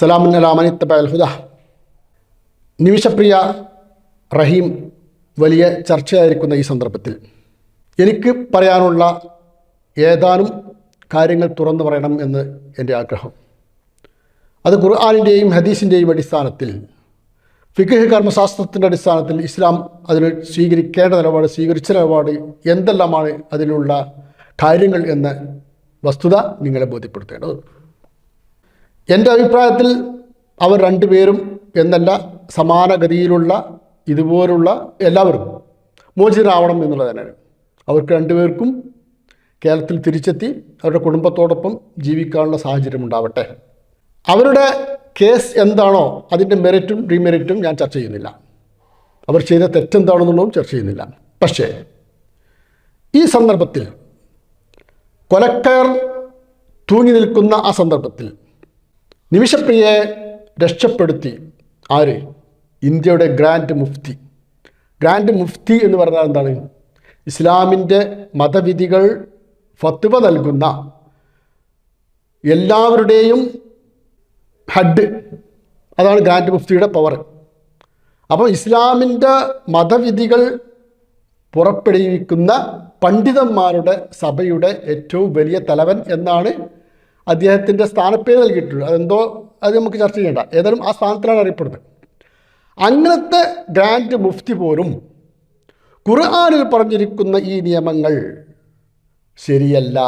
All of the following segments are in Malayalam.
സലാമുൻ അലാ മൻ ഇത്തബഅൽ ഹുദ. നിമിഷപ്രിയ റഹീം വലിയ ചർച്ചയായിരിക്കുന്ന ഈ സന്ദർഭത്തിൽ എനിക്ക് പറയാനുള്ള ഏതാനും കാര്യങ്ങൾ തുറന്നു പറയണം എന്ന് എൻ്റെ ആഗ്രഹം. അത് ഖുർആനിൻ്റെയും ഹദീസിൻ്റെയും അടിസ്ഥാനത്തിൽ, ഫിഖ്ഹ് കർമ്മശാസ്ത്രത്തിൻ്റെ അടിസ്ഥാനത്തിൽ ഇസ്ലാം അതിന് സ്വീകരിക്കേണ്ട നിലപാട്, സ്വീകരിച്ച നിലപാട് എന്തെല്ലാമാണ് അതിലുള്ള കാര്യങ്ങൾ എന്ന വസ്തുത നിങ്ങളെ ബോധ്യപ്പെടുത്തേണ്ടത്. എൻ്റെ അഭിപ്രായത്തിൽ അവർ രണ്ടുപേരും എന്നല്ല, സമാനഗതിയിലുള്ള ഇതുപോലുള്ള എല്ലാവരും മോചിതരാവണം എന്നുള്ളത് തന്നെയാണ്. അവർക്ക് രണ്ടുപേർക്കും കേരളത്തിൽ തിരിച്ചെത്തി അവരുടെ കുടുംബത്തോടൊപ്പം ജീവിക്കാനുള്ള സാഹചര്യം ഉണ്ടാവട്ടെ. അവരുടെ കേസ് എന്താണോ അതിൻ്റെ മെറിറ്റും ഡിമെറിറ്റും ഞാൻ ചർച്ച ചെയ്യുന്നില്ല. അവർ ചെയ്ത തെറ്റെന്താണെന്നുള്ളതും ചർച്ച ചെയ്യുന്നില്ല. പക്ഷേ ഈ സന്ദർഭത്തിൽ കൊലക്കയർ തൂങ്ങി നിൽക്കുന്ന ആ സന്ദർഭത്തിൽ നിമിഷപ്രിയയെ രക്ഷപ്പെടുത്തി ആര്? ഇന്ത്യയുടെ ഗ്രാൻഡ് മുഫ്തി. ഗ്രാൻഡ് മുഫ്തി എന്ന് പറഞ്ഞാൽ എന്താണ്? ഇസ്ലാമിൻ്റെ മതവിധികൾ ഫത്വ നൽകുന്ന എല്ലാവരുടെയും ഹെഡ്, അതാണ് ഗ്രാൻഡ് മുഫ്തിയുടെ പവർ. അപ്പോൾ ഇസ്ലാമിൻ്റെ മതവിധികൾ പുറപ്പെടുവിക്കുന്ന പണ്ഡിതന്മാരുടെ സഭയുടെ ഏറ്റവും വലിയ തലവൻ എന്നാണ് അദ്ദേഹത്തിൻ്റെ സ്ഥാനപ്പേര് നൽകിയിട്ടുള്ളത്. അതെന്തോ അത് നമുക്ക് ചർച്ച ചെയ്യേണ്ട, ഏതായാലും ആ സ്ഥാനത്തിലാണ് അറിയപ്പെടുന്നത്. അങ്ങനത്തെ ഗ്രാൻഡ് മുഫ്തി പോലും ഖുർആനിൽ പറഞ്ഞിരിക്കുന്ന ഈ നിയമങ്ങൾ ശരിയല്ല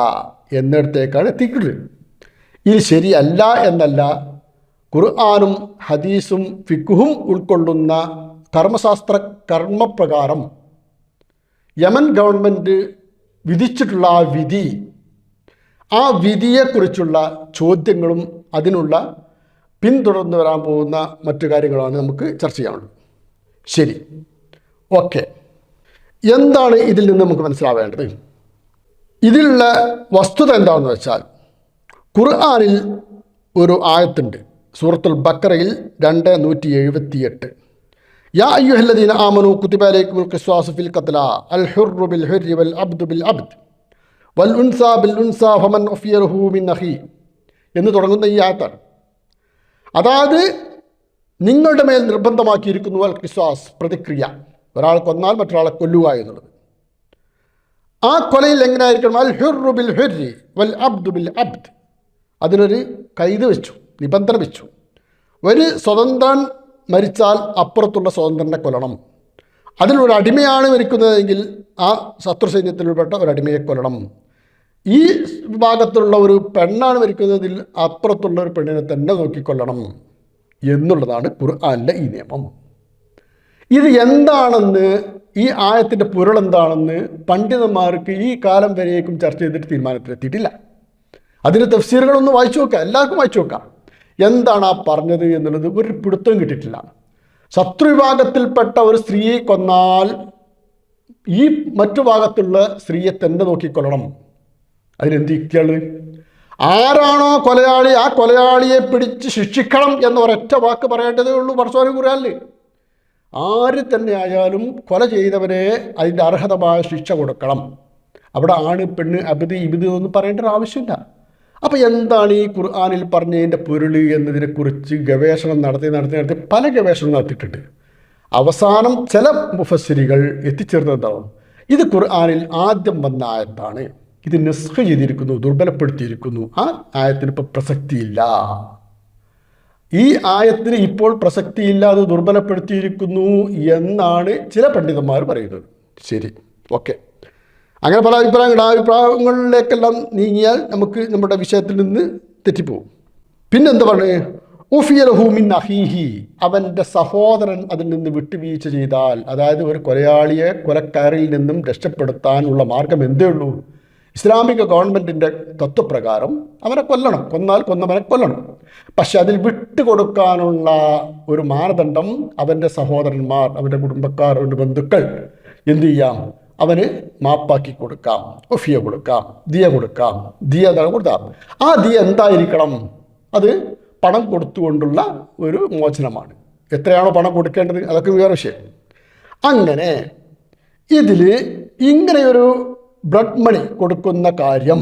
എന്നിടത്തേക്കാണ് എത്തിയിട്ടുള്ളത്. ഇത് ശരിയല്ല എന്നല്ല, ഖുർആനും ഹദീസും ഫിഖ്ഹും ഉൾക്കൊള്ളുന്ന കർമ്മശാസ്ത്ര കർമ്മപ്രകാരം യമൻ ഗവൺമെൻറ് വിധിച്ചിട്ടുള്ള ആ വിധിയെക്കുറിച്ചുള്ള ചോദ്യങ്ങളും അതിനുള്ള പിന്തുടർന്ന് വരാൻ പോകുന്ന മറ്റു കാര്യങ്ങളാണ് നമുക്ക് ചർച്ച ചെയ്യാനുള്ളത്. ശരി, ഓക്കെ. എന്താണ് ഇതിൽ നിന്ന് നമുക്ക് മനസ്സിലാവേണ്ടത്? ഇതിലുള്ള വസ്തുത എന്താണെന്ന് വെച്ചാൽ, ഖുർആനിൽ ഒരു ആയത്തുണ്ട്, സൂറത്തുൽ ബഖറയിൽ 2:178. യാ അയ്യുഹല്ലദീന ആമനൂ കുതിബ അലൈക്കുമുൽ ഖിസ്വാസു ഫിൽ ഖത്ല അൽ ഹുർറു ബിൽ ഹുർരി വൽ അബ്ദു ബിൽ അബ്ദ് വൽ ഉൻസാ ബിൽ ഉൻസാ ഫമൻ ഉഫിയ ലഹു മിൻ അഖി എന്ന് തുടങ്ങുന്ന ഈ ആയത്താണ്. അതായത് നിങ്ങളുടെ മേൽ നിർബന്ധമാക്കിയിരിക്കുന്നു അൽ ഖിസ്വാസ്, പ്രതിക്രിയ. ഒരാളെ കൊന്നാൽ മറ്റൊരാളെ കൊല്ലുക എന്നുള്ളത്. ആ കൊലയിൽ എങ്ങനെയായിരിക്കണം? അൽ ഹുർറു ബിൽ ഹുർരി വൽ അബ്ദു ബിൽ അബ്ദ്. അതിനൊരു കൈത് വെച്ചു, നിബന്ധന വെച്ചു. ഒരു സ്വതന്ത്രൻ മരിച്ചാൽ അപ്പുറത്തുള്ള സ്വതന്ത്രനെ കൊല്ലണം. അതിലൊരു അടിമയാണ് മരിക്കുന്നതെങ്കിൽ ആ ശത്രു സൈന്യത്തിൽപ്പെട്ട ഒരു അടിമയെ കൊല്ലണം. ഈ വിഭാഗത്തിലുള്ള ഒരു പെണ്ണാണ് മരിക്കുന്നതിൽ അപ്പുറത്തുള്ള ഒരു പെണ്ണിനെ തന്നെ നോക്കിക്കൊല്ലണം എന്നുള്ളതാണ് ഖുർആനിലെ ഈ നിയമം. ഇത് എന്താണെന്ന്, ഈ ആയത്തിൻ്റെ പൊരുൾ എന്താണെന്ന് പണ്ഡിതന്മാർക്ക് ഈ കാലം വരേക്കും ചർച്ച ചെയ്തിട്ട് തീരുമാനത്തിലെത്തിയിട്ടില്ല. അതിൻ്റെ തഫ്സീറുകളൊന്ന് വായിച്ചു നോക്കാം, എല്ലാവർക്കും വായിച്ചു നോക്കാം. എന്താണ് ആ പറഞ്ഞത് എന്നുള്ളത് ഒരു പിടുത്തവും കിട്ടിയിട്ടില്ല. ശത്രുവിഭാഗത്തിൽപ്പെട്ട ഒരു സ്ത്രീയെ കൊന്നാൽ ഈ മറ്റു ഭാഗത്തുള്ള സ്ത്രീയെ തന്നെ നോക്കിക്കൊള്ളണം. അതിനെന്ത് യുക്തിയാണ്? ആരാണോ കൊലയാളി ആ കൊലയാളിയെ പിടിച്ച് ശിക്ഷിക്കണം എന്ന ഒരൊറ്റ വാക്ക് പറയേണ്ടതേ ഉള്ളൂ പടച്ചോനെ ഖുർആനിൽ. ആര് തന്നെ ആയാലും കൊല ചെയ്തവരെ അതിൻ്റെ അർഹതമായ ശിക്ഷ കൊടുക്കണം. അവിടെ ആണ് പെണ്ണ് അബിദ് ഇബിദ് ഒന്നും പറയേണ്ട ഒരു ആവശ്യമില്ല. അപ്പോൾ എന്താണ് ഈ ഖുർആനിൽ പറഞ്ഞതിൻ്റെ പൊരുൾ എന്നതിനെക്കുറിച്ച് ഗവേഷണം നടത്തി പല ഗവേഷണം നടത്തിയിട്ടുണ്ട്. അവസാനം ചില മുഫസ്സിരികൾ എത്തിച്ചേർന്നതാവും ഇത് ഖുർആനിൽ ആദ്യം വന്ന ആയത്താണ്, ഇത് നസ്ഖ് ചെയ്തിരിക്കുന്നു, ദുർബലപ്പെടുത്തിയിരിക്കുന്നു, ആ ആയത്തിന് ഇപ്പോൾ പ്രസക്തിയില്ല, ഈ ആയത്തിന് ഇപ്പോൾ പ്രസക്തിയില്ല, അത് ദുർബലപ്പെടുത്തിയിരിക്കുന്നു എന്നാണ് ചില പണ്ഡിതന്മാർ പറയുന്നത്. ശരി, ഓക്കെ. അങ്ങനെ പല അഭിപ്രായങ്ങളിലേക്കെല്ലാം നീങ്ങിയാൽ നമുക്ക് നമ്മുടെ വിഷയത്തിൽ നിന്ന് തെറ്റിപ്പോവും. പിന്നെന്താ പറഞ്ഞത്? ഉഫിയ ലഹു മിൻ അഖീഹി, അവൻ്റെ സഹോദരൻ അതിൽ നിന്ന് വിട്ടുവീഴ്ച ചെയ്താൽ, അതായത് ഒരു കൊലയാളിയെ കൊലക്കാരിൽ നിന്നും രക്ഷപ്പെടുത്താനുള്ള മാർഗം എന്തേ ഉള്ളൂ? ഇസ്ലാമിക ഗവൺമെൻറ്റിൻ്റെ തത്വപ്രകാരം അവനെ കൊല്ലണം, കൊന്നാൽ കൊന്നവനെ കൊല്ലണം. പക്ഷെ അതിൽ വിട്ടുകൊടുക്കാനുള്ള ഒരു മാനദണ്ഡം അവൻ്റെ സഹോദരന്മാർ, അവൻ്റെ കുടുംബക്കാർ, അവൻ്റെ ബന്ധുക്കൾ എന്തു ചെയ്യാം? അവന് മാപ്പാക്കി കൊടുക്കാം, ഒഫിയ കൊടുക്കാം, ദിയ കൊടുക്കാം. ദിയ എന്താണ് കൊടുക്കാം? ആ ദിയ എന്തായിരിക്കണം? അത് പണം കൊടുത്തുകൊണ്ടുള്ള ഒരു മോചനമാണ്. എത്രയാണോ പണം കൊടുക്കേണ്ടത് അതൊക്കെ വേറെ വിഷയം. അങ്ങനെ ഇതിൽ ഇങ്ങനെയൊരു ബ്ലഡ് മണി കൊടുക്കുന്ന കാര്യം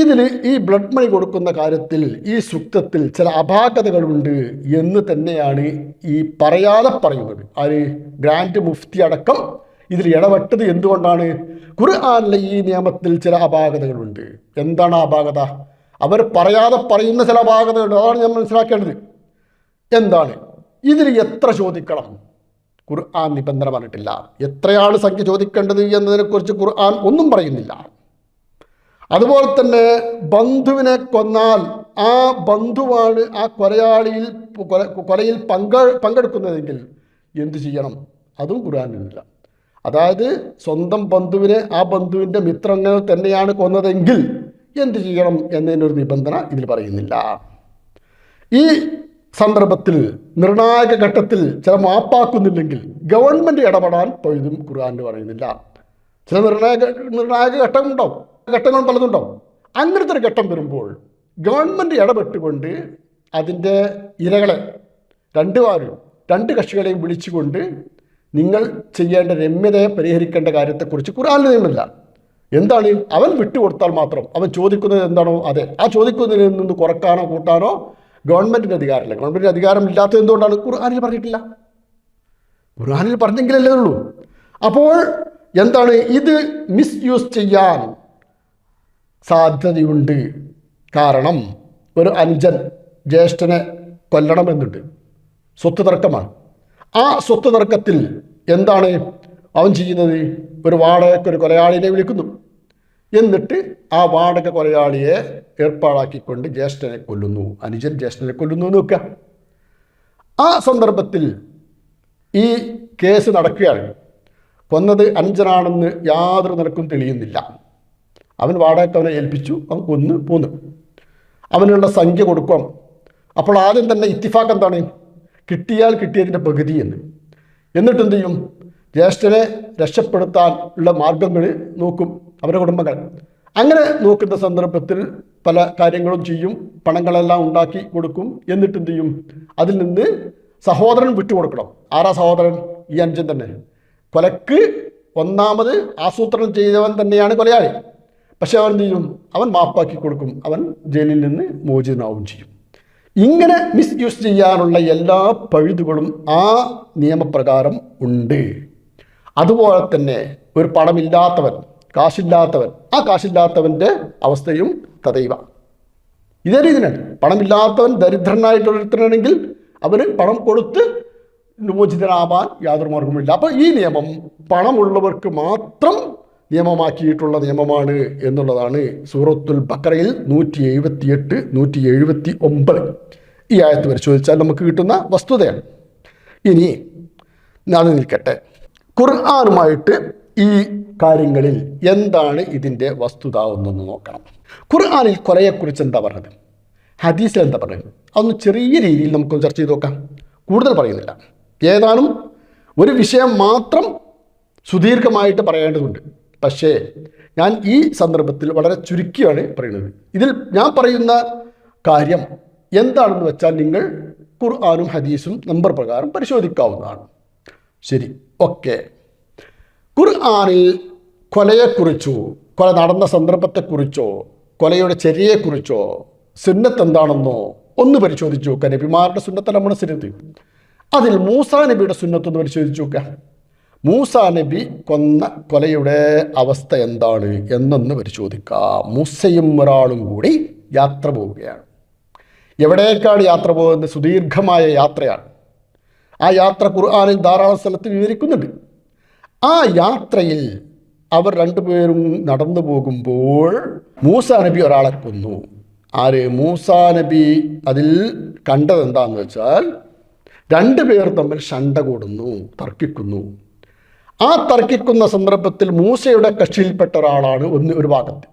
ഇതിൽ ഈ ബ്ലഡ് മണി കൊടുക്കുന്ന കാര്യത്തിൽ ഈ സൂക്തത്തിൽ ചില അപാകതകളുണ്ട് എന്ന് തന്നെയാണ് ഈ പറയാതെ പറയുന്നത്. ആര്? ഗ്രാൻഡ് മുഫ്തി അടക്കം ഇതിൽ ഇടപെട്ടത് എന്തുകൊണ്ടാണ്? ഖുർആനിലെ ഈ നിയമത്തിൽ ചില അപാകതകളുണ്ട്. എന്താണ് അപാകത? അവർ പറയാതെ പറയുന്ന ചില അപാകതകളുണ്ട്. അതാണ് ഞാൻ മനസ്സിലാക്കേണ്ടത്. എന്താണ്? ഇതിൽ എത്ര ചോദിക്കണം? ഖുർആൻ നിബന്ധന പറഞ്ഞിട്ടില്ല. എത്രയാണ് സംഖ്യ ചോദിക്കേണ്ടത് എന്നതിനെക്കുറിച്ച് ഖുർആൻ ഒന്നും പറയുന്നില്ല. അതുപോലെ തന്നെ ബന്ധുവിനെ കൊന്നാൽ ആ ബന്ധുവാണ് ആ കൊലയിൽ പങ്കെടുക്കുന്നതെങ്കിൽ എന്ത് ചെയ്യണം? അതും ഖുർആനിലില്ല. അതായത് സ്വന്തം ബന്ധുവിനെ ആ ബന്ധുവിൻ്റെ മിത്രങ്ങൾ തന്നെയാണ് കൊന്നതെങ്കിൽ എന്ത് ചെയ്യണം എന്നതിനൊരു നിബന്ധന ഇതിൽ പറയുന്നില്ല. ഈ സന്ദർഭത്തിൽ നിർണായക ഘട്ടത്തിൽ ചില മാപ്പാക്കുന്നില്ലെങ്കിൽ ഗവൺമെൻറ് ഇടപെടാൻ പഴുതും ഖുർആനിൽ പറയുന്നില്ല. ചില നിർണായക ഘട്ടങ്ങളുണ്ടാവും, ഘട്ടങ്ങൾ പലതുണ്ടാവും. അങ്ങനത്തെ ഒരു ഘട്ടം വരുമ്പോൾ ഗവൺമെൻറ് ഇടപെട്ടുകൊണ്ട് അതിൻ്റെ ഇരകളെ രണ്ട് കക്ഷികളെയും വിളിച്ചുകൊണ്ട് നിങ്ങൾ ചെയ്യേണ്ട രമ്യതയെ പരിഹരിക്കേണ്ട കാര്യത്തെക്കുറിച്ച് ഖുർആനിൽ നിയമമില്ല. എന്താണ്? അവൻ വിട്ടുകൊടുത്താൽ മാത്രം അവൻ ചോദിക്കുന്നത് എന്താണോ അതെ. ആ ചോദിക്കുന്നതിൽ നിന്ന് കുറക്കാനോ കൂട്ടാനോ ഗവൺമെൻറ്റിൻ്റെ അധികാരമില്ല. ഗവൺമെൻറ്റിൻ്റെ അധികാരം ഇല്ലാത്തത് എന്തുകൊണ്ടാണ്? ഖുർആനിൽ പറഞ്ഞിട്ടില്ല. ഖുർആനിൽ പറഞ്ഞെങ്കിലല്ലേ ഉള്ളൂ. അപ്പോൾ എന്താണ്? ഇത് മിസ്യൂസ് ചെയ്യാൻ സാധ്യതയുണ്ട്. കാരണം ഒരു അനുജൻ ജ്യേഷ്ഠനെ കൊല്ലണമെന്നുണ്ട്, സ്വത്ത് തർക്കമാണ്. ആ സ്വത്ത് തർക്കത്തിൽ എന്താണ് അവൻ ചെയ്യുന്നത്? ഒരു വാടകയ്ക്കൊരു കൊലയാളിനെ വിളിക്കുന്നു. എന്നിട്ട് ആ വാടക കൊലയാളിയെ ഏർപ്പാടാക്കിക്കൊണ്ട് ജ്യേഷ്ഠനെ കൊല്ലുന്നു. അനുജൻ ജ്യേഷ്ഠനെ കൊല്ലുന്നു എന്ന് വെക്കുക. ആ സന്ദർഭത്തിൽ ഈ കേസ് നടക്കുകയാണ്. കൊന്നത് അനുജനാണെന്ന് യാതൊരു നിലക്കും തെളിയുന്നില്ല. അവൻ വാടകയ്ക്ക് അവനെ ഏൽപ്പിച്ചു, അവൻ കൊന്ന് പോന്നു. അവനുള്ള സംഖ്യ കൊടുക്കണം. അപ്പോൾ ആദ്യം തന്നെ ഇത്തിഫാക്ക് എന്താണ്? കിട്ടിയാൽ കിട്ടിയതിൻ്റെ പകുതി എന്ന്. എന്നിട്ട് എന്ത് ചെയ്യും? ജ്യേഷ്ഠനെ രക്ഷപ്പെടുത്താൻ ഉള്ള മാർഗങ്ങൾ നോക്കും അവരുടെ കുടുംബങ്ങൾ. അങ്ങനെ നോക്കുന്ന സന്ദർഭത്തിൽ പല കാര്യങ്ങളും ചെയ്യും, പണങ്ങളെല്ലാം ഉണ്ടാക്കി കൊടുക്കും. എന്നിട്ട് എന്ത് ചെയ്യും? അതിൽ നിന്ന് സഹോദരൻ വിട്ടുകൊടുക്കണം. ആരാ സഹോദരൻ? ഈ അനുജൻ തന്നെ. കൊലക്ക് ഒന്നാമത് ആസൂത്രണം ചെയ്തവൻ തന്നെയാണ് കൊലയാളി. പക്ഷെ അവൻ എന്ത് ചെയ്യും? അവൻ മാപ്പാക്കി കൊടുക്കും. അവൻ ജയിലിൽ നിന്ന് മോചിതനാവും ചെയ്യും. ഇങ്ങനെ മിസ്യൂസ് ചെയ്യാനുള്ള എല്ലാ പഴുതുകളും ആ നിയമപ്രകാരം ഉണ്ട്. അതുപോലെ തന്നെ ഒരു പണമില്ലാത്തവൻ, കാശില്ലാത്തവൻ, ആ കാശില്ലാത്തവൻ്റെ അവസ്ഥയും തദൈവ ഇതേ രീതിയിലാണ്. പണമില്ലാത്തവൻ ദരിദ്രനായിട്ടുള്ളൊരുത്തനാണെങ്കിൽ അവന് പണം കൊടുത്ത് മോചിതനാവാൻ യാതൊരു മാർഗവുമില്ല. അപ്പോൾ ഈ നിയമം പണമുള്ളവർക്ക് മാത്രം നിയമമാക്കിയിട്ടുള്ള നിയമമാണ് എന്നുള്ളതാണ് സൂറത്തുൽ ബഖറയിൽ 178, 179 ഈ ആയത്ത് പരിശോധിച്ചാൽ നമുക്ക് കിട്ടുന്ന വസ്തുതയാണ്. ഇനി അത് നിൽക്കട്ടെ, ഖുർആനുമായിട്ട് ഈ കാര്യങ്ങളിൽ എന്താണ് ഇതിൻ്റെ വസ്തുത എന്നൊന്ന് നോക്കണം. ഖുർആനിൽ കൊലയെക്കുറിച്ച് എന്താ പറഞ്ഞത്? ഹദീസിൽ എന്താ പറഞ്ഞത്? അതൊന്ന് ചെറിയ രീതിയിൽ നമുക്കൊന്ന് ചർച്ച ചെയ്ത് നോക്കാം. കൂടുതൽ പറയുന്നില്ല. ഏതാനും ഒരു വിഷയം മാത്രം സുദീർഘമായിട്ട് പറയേണ്ടതുണ്ട്. പക്ഷേ ഞാൻ ഈ സന്ദർഭത്തിൽ വളരെ ചുരുക്കിയാണ് പറയുന്നത്. ഇതിൽ ഞാൻ പറയുന്ന കാര്യം എന്താണെന്ന് വെച്ചാൽ നിങ്ങൾ ഖുർആനും ഹദീസും നമ്പർ പ്രകാരം പരിശോധിക്കാവുന്നതാണ്. ശരി, ഓക്കെ. ഖുർആനിൽ കൊലയെക്കുറിച്ചോ, കൊല നടന്ന സന്ദർഭത്തെക്കുറിച്ചോ, കൊലയുടെ ചര്യയെക്കുറിച്ചോ, സുന്നത്ത് എന്താണെന്നോ ഒന്ന് പരിശോധിച്ച് നോക്കുക. നബിമാരുടെ സുന്നത്തല്ല നമ്മുടെ സുന്നത്ത്. അതിൽ മൂസാ നബിയുടെ സുന്നത്തൊന്ന് പരിശോധിച്ച് നോക്കുക. മൂസാ നബി കൊന്ന കൊലയുടെ അവസ്ഥ എന്താണ് എന്നൊന്ന് പരിശോധിക്കാം. മൂസയും ഒരാളും കൂടി യാത്ര പോവുകയാണ്. എവിടേക്കാണ് യാത്ര പോകുന്നത്? സുദീർഘമായ യാത്രയാണ്. ആ യാത്ര ഖുർആനിൽ ധാരാളം സ്ഥലത്ത് വിവരിക്കുന്നുണ്ട്. ആ യാത്രയിൽ അവർ രണ്ടുപേരും നടന്നു പോകുമ്പോൾ മൂസാ നബി ഒരാളെ കൊന്നു. ആര്? മൂസാ നബി അതിൽ കണ്ടത് എന്താണെന്ന് വെച്ചാൽ രണ്ടുപേർ തമ്മിൽ ശണ്ട കൂടുന്നു, തർക്കിക്കുന്നു. ആ തർക്കിക്കുന്ന സന്ദർഭത്തിൽ മൂസയുടെ കക്ഷിയിൽപ്പെട്ട ഒരാളാണ് ഒരു ഭാഗത്ത്,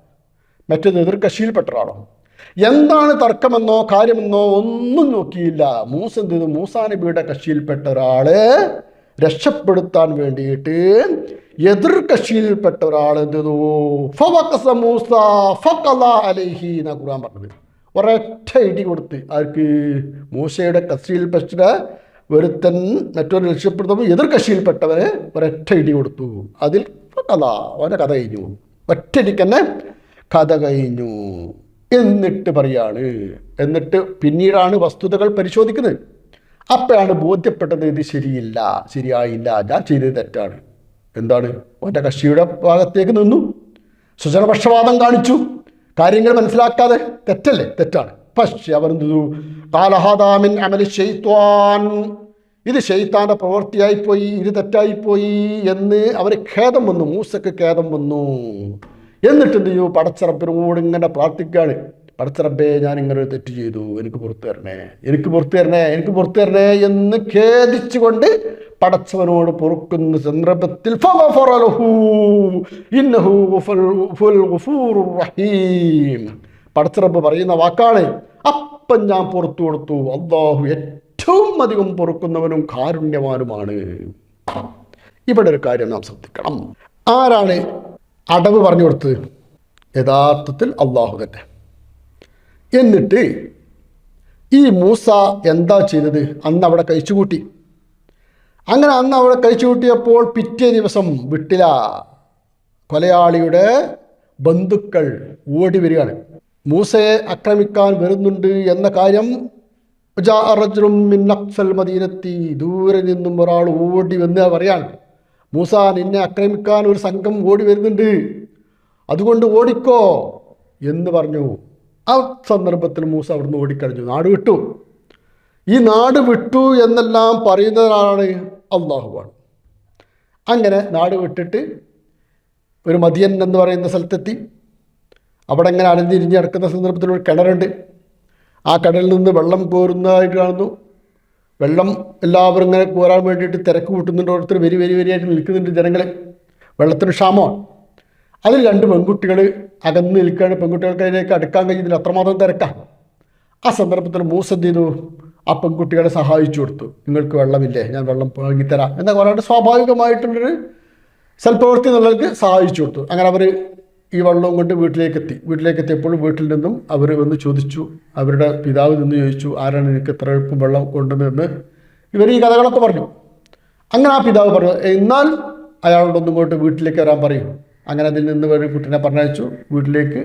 മറ്റേത് എതിർ കക്ഷിയിൽപ്പെട്ട ഒരാളാണ്. എന്താണ് തർക്കമെന്നോ കാര്യമെന്നോ ഒന്നും നോക്കിയില്ല. മൂസ എന്ത് ചെയ്തു? മൂസാ നബിയുടെ കക്ഷിയിൽപ്പെട്ട ഒരാളെ രക്ഷപ്പെടുത്താൻ വേണ്ടിയിട്ട് എതിർ കക്ഷിയിൽപ്പെട്ട ഒരാൾ എന്ത് ചെയ്തു? ഖുർആൻ പറഞ്ഞത് ഒരൊറ്റ ഇടി കൊടുത്ത് ആർക്ക്? മൂസയുടെ കക്ഷിയിൽപ്പെട്ട ഒരുത്തൻ മറ്റൊരു രക്ഷപ്പെടുത്തുമ്പോൾ എതിർ കക്ഷിയിൽപ്പെട്ടവന് ഒരൊറ്റ ഇടി കൊടുത്തു. അതിൽ അവൻ്റെ കഥ കഴിഞ്ഞു. ഒറ്റടിക്ക് തന്നെ കഥ കഴിഞ്ഞു എന്നിട്ട് പറയാണ്. എന്നിട്ട് പിന്നീടാണ് വസ്തുതകൾ പരിശോധിക്കുന്നത്. അപ്പോഴാണ് ബോധ്യപ്പെട്ടത് ഇത് ശരിയായില്ല, ഞാൻ ചെയ്തത് തെറ്റാണ്. എന്താണ്? ഒറ്റ കക്ഷിയുടെ ഭാഗത്തേക്ക് നിന്നു, സ്വജനപക്ഷപാതം കാണിച്ചു, കാര്യങ്ങൾ മനസ്സിലാക്കാതെ. തെറ്റാണ്. പക്ഷേ അവർ എന്തു? കാലഹാദാമിൻ അമലി ശൈത്വാൻ, ഇത് ശൈത്താൻ്റെ പ്രവൃത്തിയായിപ്പോയി, ഇത് തെറ്റായിപ്പോയി എന്ന് അവർ ഖേദം വന്നു, മൂസക്ക് ഖേദം വന്നു. എന്നിട്ട് എന്ത് ചെയ്യൂ? പടച്ചറപ്പിനോട് ഇങ്ങനെ പ്രാർത്ഥിക്കുകയാണ്. പടച്ചറപ്പേ, ഞാൻ ഇങ്ങനെ ഒരു തെറ്റ് ചെയ്തു, എനിക്ക് പുറത്തു തരണേ എന്ന് ഖേദിച്ചുകൊണ്ട് പടച്ചവനോട് പൊറുക്കുന്ന സന്ദർഭത്തിൽ പടച്ചറപ്പ് പറയുന്ന വാക്കാണ്, അപ്പം ഞാൻ പുറത്തു കൊടുത്തു. അല്ലാഹു ഏറ്റവും അധികം പൊറുക്കുന്നവനും കാരുണ്യവാനുമാണ്. ഇവിടെ ഒരു കാര്യം നാം ശ്രദ്ധിക്കണം. ആരാണ് അടവ് പറഞ്ഞു കൊടുത്തത്? യഥാർത്ഥത്തിൽ അള്ളാഹു തന്നെ. എന്നിട്ട് ഈ മൂസ എന്താ ചെയ്തത്? അന്ന് അവിടെ കഴിച്ചുകൂട്ടി. അങ്ങനെ അന്ന് അവിടെ കഴിച്ചുകൂട്ടിയപ്പോൾ പിറ്റേ ദിവസം വിട്ടില കൊലയാളിയുടെ ബന്ധുക്കൾ ഓടി വരികയാണ്. മൂസയെ ആക്രമിക്കാൻ വരുന്നുണ്ട് എന്ന കാര്യം മദീനത്തി, ദൂരെ നിന്നും ഒരാൾ ഓടി വന്ന് പറയാണ്, മൂസ, നിന്നെ ആക്രമിക്കാൻ ഒരു സംഘം ഓടി വരുന്നുണ്ട്, അതുകൊണ്ട് ഓടിക്കോ എന്ന് പറഞ്ഞു. ആ സന്ദർഭത്തിൽ മൂസ അവിടുന്ന് ഓടിക്കഴിഞ്ഞു, നാട് വിട്ടു. ഈ നാട് വിട്ടു എന്നെല്ലാം പറയുന്നതാണ് അള്ളാഹുവാണ്. അങ്ങനെ നാട് വിട്ടിട്ട് ഒരു മദിയൻ എന്ന് പറയുന്ന സ്ഥലത്തെത്തി. അവിടെ ഇങ്ങനെ അലഞ്ഞിരിഞ്ഞ് കിടക്കുന്ന സന്ദർഭത്തിൽ ഒരു കിണറുണ്ട്. ആ കിണറിൽ നിന്ന് വെള്ളം കോരുന്നതായിട്ട് കാണുന്നു. വെള്ളം എല്ലാവരും ഇങ്ങനെ കോരാൻ വേണ്ടിയിട്ട് തിരക്ക് കൂട്ടുന്നുണ്ട്. ഓരോരുത്തർ വരിയായിട്ട് നിൽക്കുന്നുണ്ട്. ജനങ്ങൾ, വെള്ളത്തിന് ക്ഷാമമാണ്. അതിൽ 2 പെൺകുട്ടികൾ അകന്ന് നിൽക്കുകയാണ്. പെൺകുട്ടികൾക്ക് അതിലേക്ക് അടുക്കാൻ കഴിയുന്നില്ല, അത്രമാത്രം തിരക്കാം. ആ സന്ദർഭത്തിൽ മൂസ എന്ത് ചെയ്തു? ആ പെൺകുട്ടികളെ സഹായിച്ചു കൊടുത്തു. നിങ്ങൾക്ക് വെള്ളമില്ലേ, ഞാൻ വെള്ളം വാങ്ങിത്തരാം എന്നൊക്കെ പറയാണ്ട് സ്വാഭാവികമായിട്ടുള്ളൊരു സൽപ്രവൃത്തി എന്നുള്ളവർക്ക് സഹായിച്ചു കൊടുത്തു. അങ്ങനെ അവർ ഈ വെള്ളവും കൊണ്ട് വീട്ടിലേക്ക് എത്തിയപ്പോൾ വീട്ടിൽ നിന്നും അവർ വന്ന് ചോദിച്ചു, അവരുടെ പിതാവ് നിന്ന് ചോദിച്ചു, ആരാണ് എനിക്ക് ഇത്ര എളുപ്പം വെള്ളം കൊണ്ടുവന്നതെന്ന്. ഇവർ ഈ കഥകളൊക്കെ പറഞ്ഞു. അങ്ങനെ ആ പിതാവ് പറഞ്ഞു, എന്നാൽ അയാളോടൊന്നും ഇങ്ങോട്ട് വീട്ടിലേക്ക് വരാൻ പറയും. അങ്ങനെ അതിൽ നിന്ന് ഒരു കുട്ടീനെ പറഞ്ഞയച്ചു. വീട്ടിലേക്ക്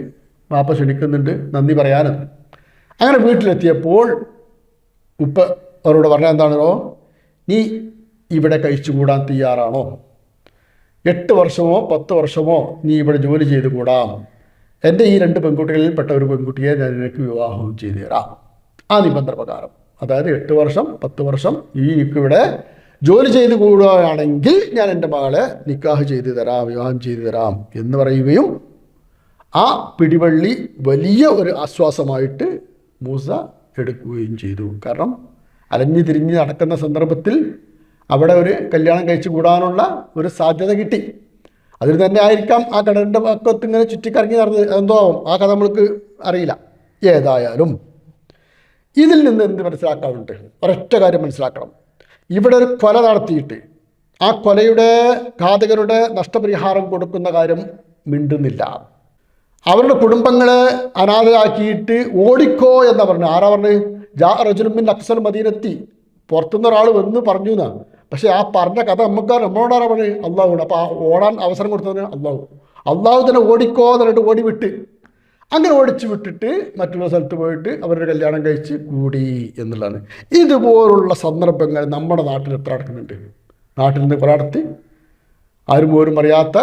വാപ്പ ക്ഷണിക്കുന്നുണ്ട്, നന്ദി പറയാനെന്ന്. അങ്ങനെ വീട്ടിലെത്തിയപ്പോൾ ഉപ്പ അവരോട് പറഞ്ഞ എന്താണോ, നീ ഇവിടെ കഴിച്ചുകൂടാൻ തയ്യാറാണോ? 8 വർഷമോ 10 വർഷമോ നീ ഇവിടെ ജോലി ചെയ്ത് കൂടാം. എൻ്റെ ഈ 2 പെൺകുട്ടികളിൽ പെട്ട ഒരു പെൺകുട്ടിയെ ഞാൻ നിനക്ക് വിവാഹവും ചെയ്തു തരാം. ആ നിബന്ധന പ്രകാരം, അതായത് 8 വർഷം 10 വർഷം ഈ എനിക്കിവിടെ ജോലി ചെയ്ത് കൂടുകയാണെങ്കിൽ ഞാൻ എൻ്റെ മകളെ നിക്കാഹ് ചെയ്തു തരാം, വിവാഹം ചെയ്തു തരാം എന്ന് പറയുകയും ആ പിടിവള്ളി വലിയ ഒരു ആശ്വാസമായിട്ട് മൂസ എടുക്കുകയും ചെയ്തു. കാരണം അലഞ്ഞു തിരിഞ്ഞ് നടക്കുന്ന സന്ദർഭത്തിൽ അവിടെ ഒരു കല്യാണം കഴിച്ചു കൂടാനുള്ള ഒരു സാധ്യത കിട്ടി. അതിൽ തന്നെ ആയിരിക്കാം ആ കിണറിൻ്റെ പക്കത്ത് ഇങ്ങനെ ചുറ്റിക്കറങ്ങി നടന്നത്. എന്തോ ആവും, ആ കഥ നമ്മൾക്ക് അറിയില്ല. ഏതായാലും ഇതിൽ നിന്ന് എന്ത് മനസ്സിലാക്കാനുണ്ട്? ഒരൊറ്റ കാര്യം മനസ്സിലാക്കണം. ഇവിടെ ഒരു കൊല നടത്തിയിട്ട് ആ കൊലയുടെ ഘാതകരുടെ നഷ്ടപരിഹാരം കൊടുക്കുന്ന കാര്യം മിണ്ടുന്നില്ല. അവരുടെ കുടുംബങ്ങളെ അനാഥരാക്കിയിട്ട് ഓടിക്കോ എന്നാ പറഞ്ഞു. ആരാ പറഞ്ഞു? റജുലുമിൻ അക്സൽ മദീനത്തി, പുറത്തുനിന്ന് ഒരാൾ വന്ന് പറഞ്ഞു എന്നാണ്. പക്ഷെ ആ പറഞ്ഞ കഥ നമ്മളോടാരാ പറഞ്ഞു? അള്ളാഹുവാണ്. അപ്പോൾ ആ ഓടാൻ അവസരം കൊടുത്തതിന് അള്ളാഹു തന്നെ ഓടിക്കോ എന്നിട്ട് ഓടി വിട്ട്. അങ്ങനെ ഓടിച്ചു വിട്ടിട്ട് മറ്റുള്ള സ്ഥലത്ത് പോയിട്ട് അവരുടെ കല്യാണം കഴിച്ച് കൂടി എന്നുള്ളതാണ്. ഇതുപോലുള്ള സന്ദർഭങ്ങൾ നമ്മുടെ നാട്ടിൽ എത്ര നടക്കുന്നുണ്ട്? നാട്ടിൽ നിന്ന് കുറെ നടത്തി ആരും പോലും അറിയാത്ത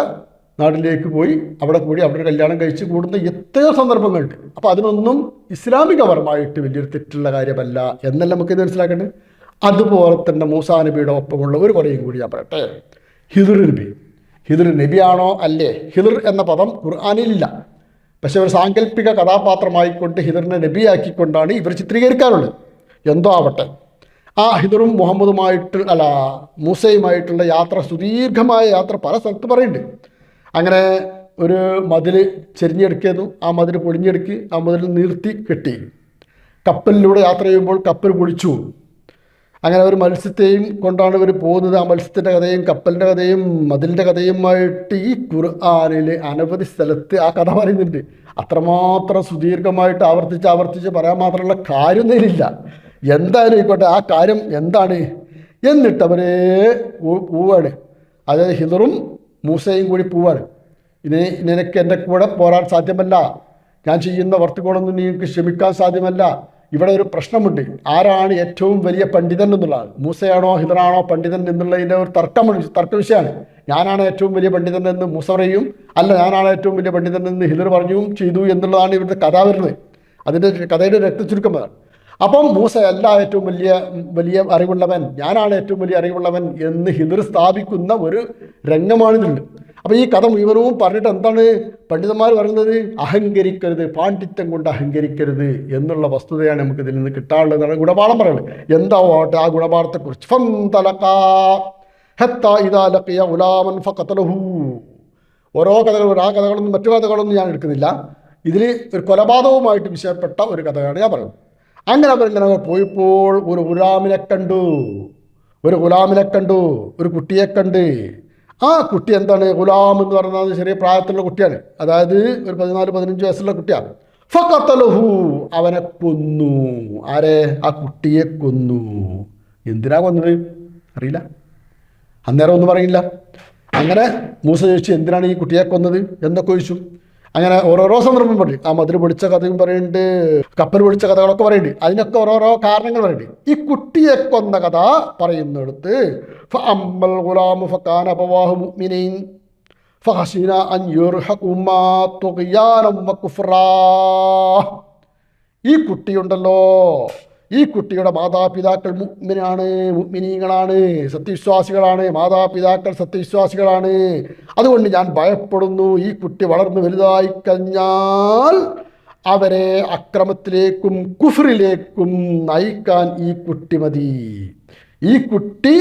നാട്ടിലേക്ക് പോയി അവിടെ കൂടി അവിടെ കല്യാണം കഴിച്ച് കൂടുന്ന എത്രയോ സന്ദർഭങ്ങളുണ്ട്. അപ്പോൾ അതിനൊന്നും ഇസ്ലാമികപരമായിട്ട് വലിയൊരു തെറ്റുള്ള കാര്യമല്ല എന്നല്ല നമുക്കിത് മനസ്സിലാക്കേണ്ടത്. അതുപോലെ തന്നെ മൂസാ നബിയുടെ ഒപ്പമുള്ള ഒരു കൊലയും കൂടി ഞാൻ പറയട്ടെ. ഹിദർ നബിയാണോ അല്ലേ? ഹിദർ എന്ന പദം ഖുർആനിലില്ല. പക്ഷെ ഒരു സാങ്കല്പിക കഥാപാത്രമായിക്കൊണ്ട് ഹിദറിനെ നബിയാക്കിക്കൊണ്ടാണ് ഇവർ ചിത്രീകരിക്കാറുള്ളത്. എന്തോ ആവട്ടെ, ആ ഹിദറും മൂസയുമായിട്ടുള്ള യാത്ര, സുദീർഘമായ യാത്ര പല സ്ഥലത്ത് പറയുന്നുണ്ട്. അങ്ങനെ ഒരു മതിൽ ചെരിഞ്ഞെടുക്കുന്നു, ആ മതിൽ പൊളിഞ്ഞെടുക്കി, ആ മതിൽ നിർത്തി കെട്ടി. കപ്പലിലൂടെ യാത്ര ചെയ്യുമ്പോൾ കപ്പൽ പൊളിച്ചു. അങ്ങനെ ഒരു മത്സ്യത്തെയും കൊണ്ടാണ് ഇവർ പോകുന്നത്. ആ മത്സ്യത്തിൻ്റെ കഥയും കപ്പലിൻ്റെ കഥയും മതിലിൻ്റെ കഥയുമായിട്ട് ഈ ഖുർആനിൽ അനവധി സ്ഥലത്ത് ആ കഥ പറയുന്നുണ്ട്. അത്രമാത്രം സുദീർഘമായിട്ട് ആവർത്തിച്ച് പറയാൻ മാത്രമുള്ള കാര്യമൊന്നുമില്ല. എന്തായാലും ആയിക്കോട്ടെ, ആ കാര്യം എന്താണ്? എന്നിട്ട് അവരെ പോവാണ്. അതായത് ഹിദറും മൂസയും കൂടി പോവാണ്. ഇനി നിനക്ക് എൻ്റെ കൂടെ പോരാൻ സാധ്യമല്ല, ഞാൻ ചെയ്യുന്ന വർത്തുകളൊന്നും നിങ്ങൾക്ക് ക്ഷമിക്കാൻ സാധ്യമല്ല. ഇവിടെ ഒരു പ്രശ്നമുണ്ട്, ആരാണ് ഏറ്റവും വലിയ പണ്ഡിതൻ എന്നുള്ളതാണ്. മൂസയാണോ ഹിദറാണോ പണ്ഡിതൻ എന്നുള്ളതിൻ്റെ ഒരു തർക്ക വിഷയമാണ്. ഞാനാണ് ഏറ്റവും വലിയ പണ്ഡിതൻ എന്ന് മൂസ പറയും, അല്ല ഞാനാണ് ഏറ്റവും വലിയ പണ്ഡിതൻ എന്ന് ഹിദർ പറഞ്ഞും ചെയ്തു എന്നുള്ളതാണ് ഇവിടുത്തെ കഥ വരുന്നത്. അതിൻ്റെ കഥയുടെ രക്തചുരുക്കം അതാണ്. അപ്പം മൂസ അല്ല ഏറ്റവും വലിയ അറിവുള്ളവൻ, ഞാനാണ് ഏറ്റവും വലിയ അറിവുള്ളവൻ എന്ന് ഹിദർ സ്ഥാപിക്കുന്ന ഒരു രംഗമാണിതുണ്ട്. അപ്പോൾ ഈ കഥ മുഴുവനും പറഞ്ഞിട്ട് എന്താണ് പണ്ഡിതന്മാർ പറയുന്നത്? അഹങ്കരിക്കരുത്, പാണ്ഡിത്യം കൊണ്ട് അഹങ്കരിക്കരുത് എന്നുള്ള വസ്തുതയാണ് നമുക്ക് ഇതിൽ നിന്ന് കിട്ടാനുള്ളതാണ് ഗുണപാഠം പറയുന്നത്. എന്താവട്ടെ ആ ഗുണപാഠത്തെക്കുറിച്ച് ഓരോ കഥകളും ആ കഥകളൊന്നും മറ്റു കഥകളൊന്നും ഞാൻ എടുക്കുന്നില്ല. ഇതിൽ ഒരു കൊലപാതകവുമായിട്ട് വിഷയപ്പെട്ട ഒരു കഥയാണ് ഞാൻ പറയുന്നത്. അങ്ങനെ അവരിങ്ങനെ പോയപ്പോൾ ഒരു ഗുലാമിനെ കണ്ടു, ഒരു കുട്ടിയെ കണ്ട്. ആ കുട്ടി എന്താണ്? ഗുലാം എന്ന് പറയുന്നത് ചെറിയ പ്രായത്തിലുള്ള കുട്ടിയാണ്, അതായത് ഒരു 14-15 വയസ്സുള്ള കുട്ടിയാണ്. ഫഖതലഹു, അവനെ കൊന്നു. ആരെ? ആ കുട്ടിയെ കൊന്നു. എന്തിനാ കൊന്നത് അറിയില്ല, അന്നേരം ഒന്നും പറയില്ല. അങ്ങനെ മൂസ ചോദിച്ചു എന്തിനാണ് ഈ കുട്ടിയെ കൊന്നത് എന്നൊക്കെ ചോദിച്ചു. അങ്ങനെ ഓരോരോ സന്ദർഭം പറയുന്നുണ്ട്. ആ മതിൽ പൊളിച്ച കഥയും പറയുന്നുണ്ട്, കപ്പൽ പൊളിച്ച കഥകളൊക്കെ പറയുന്നുണ്ട്. അതിനൊക്കെ ഓരോരോ കാരണങ്ങൾ പറയുന്നുണ്ട്. ഈ കുട്ടിയെ കൊന്ന കഥ പറയുന്നിടത്ത് ഈ കുട്ടിയുണ്ടല്ലോ, ഈ കുട്ടിയുടെ മാതാപിതാക്കൾ മുഅ്മിനീങ്ങളാണ്, സത്യവിശ്വാസികളാണ്. മാതാപിതാക്കൾ സത്യവിശ്വാസികളാണ്. അതുകൊണ്ട് ഞാൻ ഭയപ്പെടുന്നു, ഈ കുട്ടി വളർന്നു വലുതായി കഴിഞ്ഞാൽ അവരെ അക്രമത്തിലേക്കും കുഫറിലേക്കും നയിക്കാൻ ഈ കുട്ടി മതി. ഈ കുട്ടി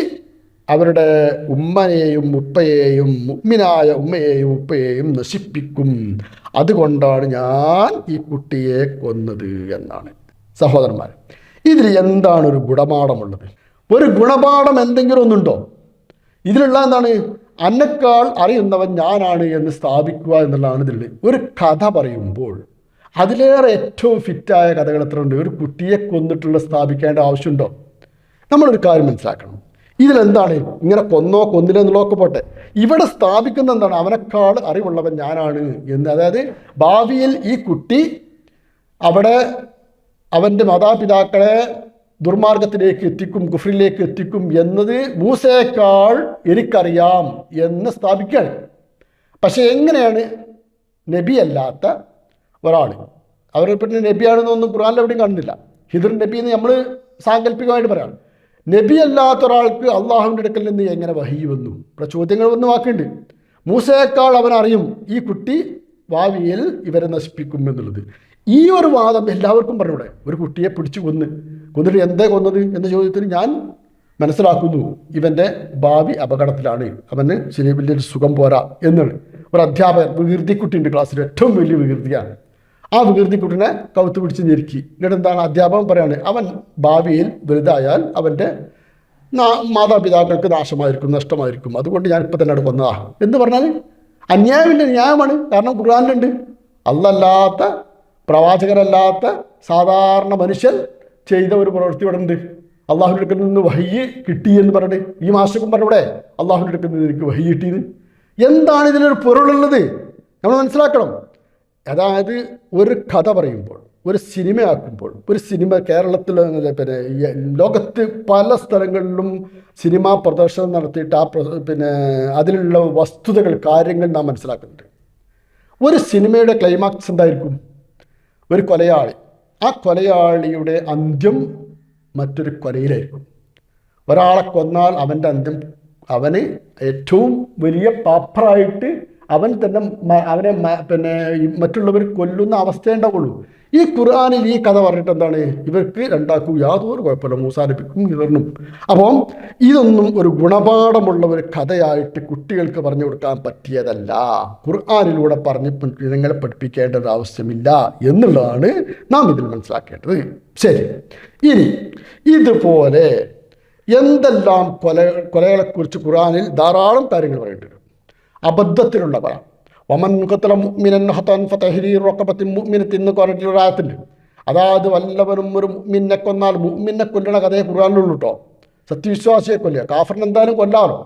അവരുടെ ഉമ്മയെയും ഉപ്പയെയും, മുഅ്മിനായ ഉമ്മയെയും ഉപ്പയെയും നശിപ്പിക്കും. അതുകൊണ്ടാണ് ഞാൻ ഈ കുട്ടിയെ കൊന്നത് എന്നാണ്. സഹോദരന്മാർ, ഇതിൽ എന്താണ് ഒരു ഗുണപാഠമുള്ളത്? ഒരു ഗുണപാഠം എന്തെങ്കിലും ഒന്നുണ്ടോ ഇതിലുള്ള? എന്താണ്? അന്നെക്കാൾ അറിയുന്നവൻ ഞാനാണ് എന്ന് സ്ഥാപിക്കുക എന്നുള്ളതാണ് ഇതിൽ. ഒരു കഥ പറയുമ്പോൾ അതിലേറെ ഏറ്റവും ഫിറ്റായ കഥകൾ എത്ര ഉണ്ട്? ഒരു കുട്ടിയെ കൊന്നിട്ടുള്ള സ്ഥാപിക്കേണ്ട ആവശ്യമുണ്ടോ? നമ്മളൊരു കാര്യം മനസ്സിലാക്കണം. ഇതിലെന്താണ്? ഇങ്ങനെ കൊന്നോ കൊന്നില്ല എന്നുള്ളതൊക്കെ പോട്ടെ, ഇവിടെ സ്ഥാപിക്കുന്ന എന്താണ്? അവനെക്കാൾ അറിവുള്ളവൻ ഞാനാണ് എന്ന്. അതായത് ഭാവിയിൽ ഈ കുട്ടി അവിടെ അവൻ്റെ മാതാപിതാക്കളെ ദുർമാർഗത്തിലേക്ക് എത്തിക്കും, കുഫറിലേക്ക് എത്തിക്കും എന്നത് മൂസയേക്കാൾ എനിക്കറിയാം എന്ന് സ്ഥാപിക്കുകയാണ്. പക്ഷെ എങ്ങനെയാണ് നബിയല്ലാത്ത ഒരാൾ, അവർ പിന്നെ നബിയാണെന്നൊന്നും ഖുർആനിൽ എവിടെയും കാണുന്നില്ല. ഹിദർ നബി എന്ന് നമ്മൾ സാങ്കല്പികമായിട്ട് പറയാം. നബിയല്ലാത്ത ഒരാൾക്ക് അള്ളാഹുവിൻ്റെ അടുക്കൽ നിന്ന് എങ്ങനെ വഹി വന്നു? ഇവിടെ ചോദ്യങ്ങൾ വന്ന് വാക്കുണ്ട്. മൂസയേക്കാൾ അവനറിയും ഈ കുട്ടി ഭാവിയിൽ ഇവരെ നശിപ്പിക്കും എന്നുള്ളത്. ഈ ഒരു വാദം എല്ലാവർക്കും പറഞ്ഞൂടെ? ഒരു കുട്ടിയെ പിടിച്ചു കൊന്നിട്ട് എന്തേ കൊന്നത് എന്ന ചോദ്യത്തിന് ഞാൻ മനസ്സിലാക്കുന്നു ഇവൻ്റെ ഭാവി അപകടത്തിലാണ്, അവന് ശരി വലിയൊരു സുഖം പോരാ എന്നാണ്. ഒരു അധ്യാപകൻ, വികൃതിക്കുട്ടിയുണ്ട് ക്ലാസ്സിൽ, ഏറ്റവും വലിയ വികൃതിയാണ്. ആ വികൃതിക്കുട്ടിനെ കവുത്ത് പിടിച്ച് ഞെരുക്കി. എന്നിട്ട് എന്താണ് അധ്യാപകൻ പറയാണ്? അവൻ ഭാവിയിൽ വലുതായാൽ അവൻ്റെ മാതാപിതാക്കൾക്ക് നാശമായിരിക്കും, നഷ്ടമായിരിക്കും. അതുകൊണ്ട് ഞാൻ ഇപ്പം തന്നെ അവിടെ കൊന്നതാ എന്ന് പറഞ്ഞാൽ അന്യായമില്ല, ന്യായമാണ്. കാരണം ഖുർആനിലുണ്ട്. അല്ലാത്ത പ്രവാചകരല്ലാത്ത സാധാരണ മനുഷ്യൻ ചെയ്ത ഒരു പ്രവൃത്തി ഇവിടെ ഉണ്ട്. അള്ളാഹുവിൻ്റെ അടുക്കൽ നിന്ന് വഹയ്യ് കിട്ടി എന്ന് പറഞ്ഞിട്ട് ഈ മാസക്കും പറഞ്ഞൂടെ അള്ളാഹുവിൻ്റെ അടുക്കൽ നിന്ന് എനിക്ക് വഹയ്യ് കിട്ടിയത്. എന്താണ് ഇതിലൊരു പൊരുളുള്ളത് നമ്മൾ മനസ്സിലാക്കണം. അതായത് ഒരു കഥ പറയുമ്പോൾ, ഒരു സിനിമയാക്കുമ്പോൾ, ഒരു സിനിമ കേരളത്തിൽ പിന്നെ ലോകത്ത് പല സ്ഥലങ്ങളിലും സിനിമാ പ്രദർശനം നടത്തിയിട്ട് അതിലുള്ള വസ്തുതകൾ, കാര്യങ്ങൾ നാം മനസ്സിലാക്കുന്നുണ്ട്. ഒരു സിനിമയുടെ ക്ലൈമാക്സ് എന്തായിരിക്കും? ഒരു കൊലയാളി, ആ കൊലയാളിയുടെ അന്ത്യം മറ്റൊരു കൊലയിലായിരിക്കും. ഒരാളെ കൊന്നാൽ അവൻ്റെ അന്ത്യം അവന് ഏറ്റവും വലിയ പാപ്പറായിട്ട് അവൻ തന്നെ അവനെ മറ്റുള്ളവർ കൊല്ലുന്ന അവസ്ഥ ഉണ്ടാവുള്ളൂ. ഈ ഖുർആനിൽ ഈ കഥ പറഞ്ഞിട്ട് എന്താണ്? ഇവർക്ക് രണ്ടാക്കും യാതൊരു കുഴപ്പമില്ല, മൂസാ നബിക്കും ഹിദറിനും. അപ്പം ഇതൊന്നും ഒരു ഗുണപാഠമുള്ള ഒരു കഥയായിട്ട് കുട്ടികൾക്ക് പറഞ്ഞു കൊടുക്കാൻ പറ്റിയതല്ല. ഖുർആനിലൂടെ പറഞ്ഞ് ജനങ്ങളെ പഠിപ്പിക്കേണ്ട ഒരു ആവശ്യമില്ല എന്നുള്ളതാണ് നാം ഇതിൽ മനസ്സിലാക്കേണ്ടത്. ശരി, ഇനി ഇതുപോലെ എന്തെല്ലാം കൊലകളെക്കുറിച്ച് ഖുർആനിൽ ധാരാളം കാര്യങ്ങൾ പറയുന്നുണ്ട്. അബദ്ധത്തിലുള്ള കൊല, വമൻ ഖതല മുഅ്മിനൻ ഖതൻ ഫതഹ്രീറു റഖബത്തിൻ മുഅ്മിനത്തിൻ എന്ന് പറഞ്ഞിട്ടുള്ള ആയത്തുണ്ട്. അതായത് വല്ലവരും ഒരു മുഅ്മിനെ കൊന്നാൽ, മുഅ്മിനെ കൊല്ലണ കഥയെ ഖുർആനിലുള്ളൂ കേട്ടോ. സത്യവിശ്വാസിയെ കൊല്ലുക, കാഫറിനെ എന്തായാലും കൊല്ലാമല്ലോ.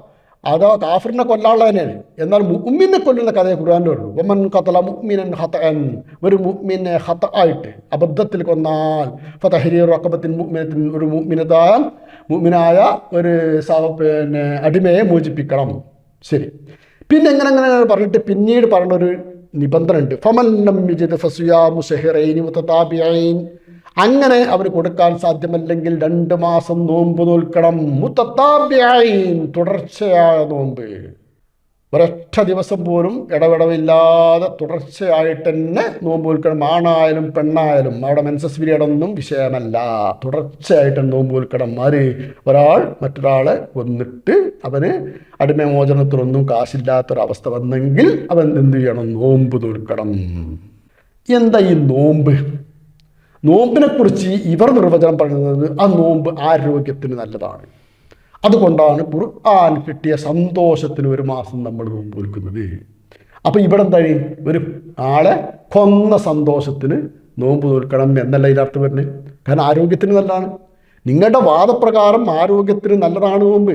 അതോ കാഫിറിനെ കൊല്ലാനുള്ള തന്നെയാണ്. എന്നാൽ മുഅ്മിനെ കൊല്ലുന്ന കഥയെ ഖുർആനിൽ ഉള്ളൂ. വമൻ ഖതല മുഅ്മിനൻ ഖതഅൻ, ഒരു മുഅ്മിനെ ഖത ആയിട്ട് അബദ്ധത്തിൽ കൊന്നാൽ ഫതഹ്രീറു റഖബത്തിൻ മുഅ്മിനത്തിൻ, ഒരു മുഅ്മിനായ ഒരു അടിമയെ മോചിപ്പിക്കണം. ശരി, പിന്നെ എങ്ങനെ പറഞ്ഞിട്ട് പിന്നീട് പറഞ്ഞൊരു നിബന്ധന ഉണ്ട്. ഫമൻ ലം യജിദ് ഫസിയാമു ശഹ്റൈനി മുതതാബിഈൻ, അങ്ങനെ അവന് കൊടുക്കാൻ സാധ്യമല്ലെങ്കിൽ 2 മാസം നോമ്പ് നോൽക്കണം. മുതതാബിഈൻ, തുടർച്ചയായ നോമ്പ്, ഒരൊറ്റ ദിവസം പോലും ഇടവിടവില്ലാതെ തുടർച്ചയായിട്ട് തന്നെ നോമ്പ് നോൽക്കണം. ആണായാലും പെണ്ണായാലും അവിടെ മെൻസസ് പീരിയഡൊന്നും വിഷയമല്ല, തുടർച്ചയായിട്ട് നോമ്പ് നോൽക്കണം. ഒരാൾ മറ്റൊരാളെ കൊന്നിട്ട് അവന് അടിമമോചനത്തിനൊന്നും കാശില്ലാത്തൊരവസ്ഥ വന്നെങ്കിൽ അവൻ എന്ത് ചെയ്യണം? നോമ്പ് നോൽക്കണം. എന്താ ഈ നോമ്പ്? നോമ്പിനെക്കുറിച്ച് ഇവർ നിർവചനം പറയുന്നത് ആ നോമ്പ് ആരോഗ്യത്തിന് നല്ലതാണ്. അതുകൊണ്ടാണ് ഖുർആൻ കിട്ടിയ സന്തോഷത്തിന് 1 മാസം നമ്മൾ നോമ്പ് നോൽക്കുന്നത്. അപ്പം ഇവിടെ എന്താണ്? ഒരു ആളെ കൊന്ന സന്തോഷത്തിന് നോമ്പ് നോൽക്കണം എന്നല്ല ഇതിനർത്ഥം വരുന്നത്. കാരണം ആരോഗ്യത്തിന് നല്ലതാണ്. നിങ്ങളുടെ വാദപ്രകാരം ആരോഗ്യത്തിന് നല്ലതാണ് നോമ്പ്.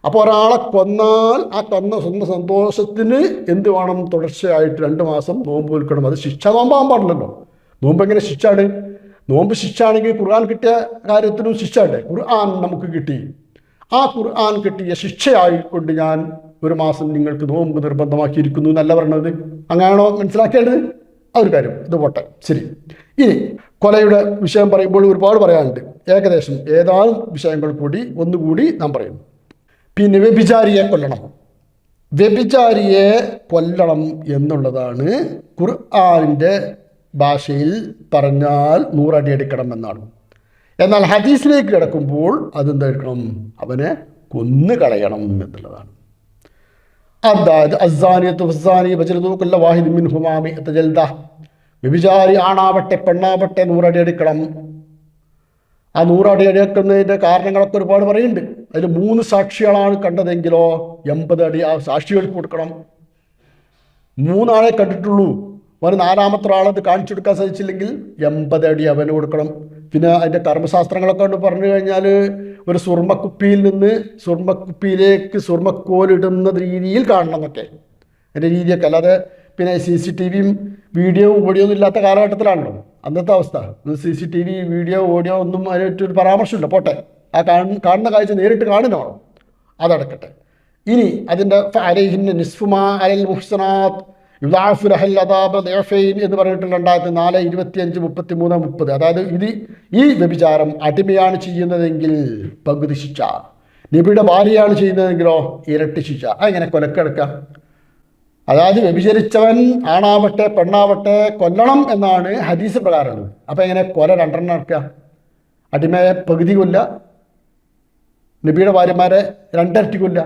അപ്പോൾ ഒരാളെ കൊന്നാൽ ആ സ്വന്തം സന്തോഷത്തിന് എന്ത് വേണം? തുടർച്ചയായിട്ട് 2 മാസം നോമ്പ് നോൽക്കണം. അത് ശിക്ഷ നോമ്പാകാൻ പാടില്ലല്ലോ. നോമ്പ് എങ്ങനെ ശിക്ഷയാണ്? നോമ്പ് ശിക്ഷയാണെങ്കിൽ ഖുർആൻ കിട്ടിയ കാര്യത്തിനും ശിക്ഷയുണ്ട്. ഖുർആൻ നമുക്ക് കിട്ടി. ആ ഖുർആൻ കിട്ടിയ ശിക്ഷയായിക്കൊണ്ട് ഞാൻ 1 മാസം നിങ്ങൾക്ക് നോമ്പ് നിർബന്ധമാക്കിയിരിക്കുന്നു എന്നല്ല പറഞ്ഞത്. അങ്ങനെയാണോ മനസ്സിലാക്കേണ്ടത്? ആ ഒരു കാര്യം. ഇത് പോട്ടെ. ശരി, ഇനി കൊലയുടെ വിഷയം പറയുമ്പോൾ ഒരുപാട് പറയാനുണ്ട്. ഏകദേശം ഏതാനും വിഷയങ്ങൾ കൂടി ഒന്നുകൂടി നാം പറയുന്നു. പിന്നെ വ്യഭിചാരിയെ കൊല്ലണം. വ്യഭിചാരിയെ കൊല്ലണം എന്നുള്ളതാണ് ഖുർആനിൻ്റെ ഭാഷയിൽ പറഞ്ഞാൽ 100 അടി അടിക്കണം എന്നാണ്. എന്നാൽ ഹദീസിലേക്ക് കിടക്കുമ്പോൾ അതെന്തായിരിക്കണം? അവനെ കൊന്നു കളയണം എന്നുള്ളതാണ്. അതായത് അസ്സാനിയത്തു വസ്സാനി ഫജ്ലിദൂ കുല്ല വാഹിദിൻ മിൻഹുമാ മിഅത ജൽദ, വ്യഭിചാരി ആണാവട്ടെ പെണ്ണാവട്ടെ 100 അടി അടിക്കണം. ആ 100 അടി അടിക്കുന്നതിൻ്റെ കാരണങ്ങളൊക്കെ ഒരുപാട് പറയുന്നുണ്ട്. അതിൽ 3 സാക്ഷികളാണ് കണ്ടതെങ്കിലോ 80 അടി ആ സാക്ഷികൾക്ക് കൊടുക്കണം. 3 ആളെ കണ്ടിട്ടുള്ളൂ, അവന് 4ാമത്തെ ആളത് കാണിച്ചു കൊടുക്കാൻ സാധിച്ചില്ലെങ്കിൽ 80 അടി അവന് കൊടുക്കണം. പിന്നെ അതിൻ്റെ കർമ്മശാസ്ത്രങ്ങളൊക്കെ കൊണ്ട് പറഞ്ഞു കഴിഞ്ഞാൽ ഒരു സുർമ്മക്കുപ്പിയിൽ നിന്ന് സുർമ്മക്കുപ്പിയിലേക്ക് സുർമ്മക്കോലിടുന്ന രീതിയിൽ കാണണം എന്നൊക്കെ അതിൻ്റെ രീതിയൊക്കെ. അല്ലാതെ പിന്നെ CCTV വീഡിയോ ഓഡിയോ ഒന്നും ഇല്ലാത്ത കാലഘട്ടത്തിലാണല്ലോ അന്നത്തെ അവസ്ഥ. CCTV വീഡിയോ ഓഡിയോ ഒന്നും അതിനൊരു പരാമർശമില്ല. പോട്ടെ, ആ കാണുന്ന കാഴ്ച നേരിട്ട് കാണുന്നോ, അതടക്കട്ടെ. ഇനി അതിൻ്റെ അലൈഹിന്ന നിസ്ഫുമാ അലൽ മുഹ്സനാത്ത് എന്ന് പറഞ്ഞിട്ടുള്ള 2004, 25, 33, 30. അതായത് ഈ വ്യഭിചാരം അടിമയാണ് ചെയ്യുന്നതെങ്കിൽ പകുതി ശിക്ഷ, നബിയുടെ ഭാര്യയാണ് ചെയ്യുന്നതെങ്കിലോ ഇരട്ടി ശിക്ഷ. അതെങ്ങനെ കൊലക്കെടുക്കാം? അതായത് വ്യഭിചരിച്ചവൻ ആണാവട്ടെ പെണ്ണാവട്ടെ കൊല്ലണം എന്നാണ് ഹദീസ് പ്രകാരമുള്ളത്. അപ്പം എങ്ങനെ കൊല 2 നടക്കുക? അടിമയെ പകുതി കൊല്ല, നബിയുടെ ഭാര്യമാരെ 2 ഇരട്ടി കൊല്ല.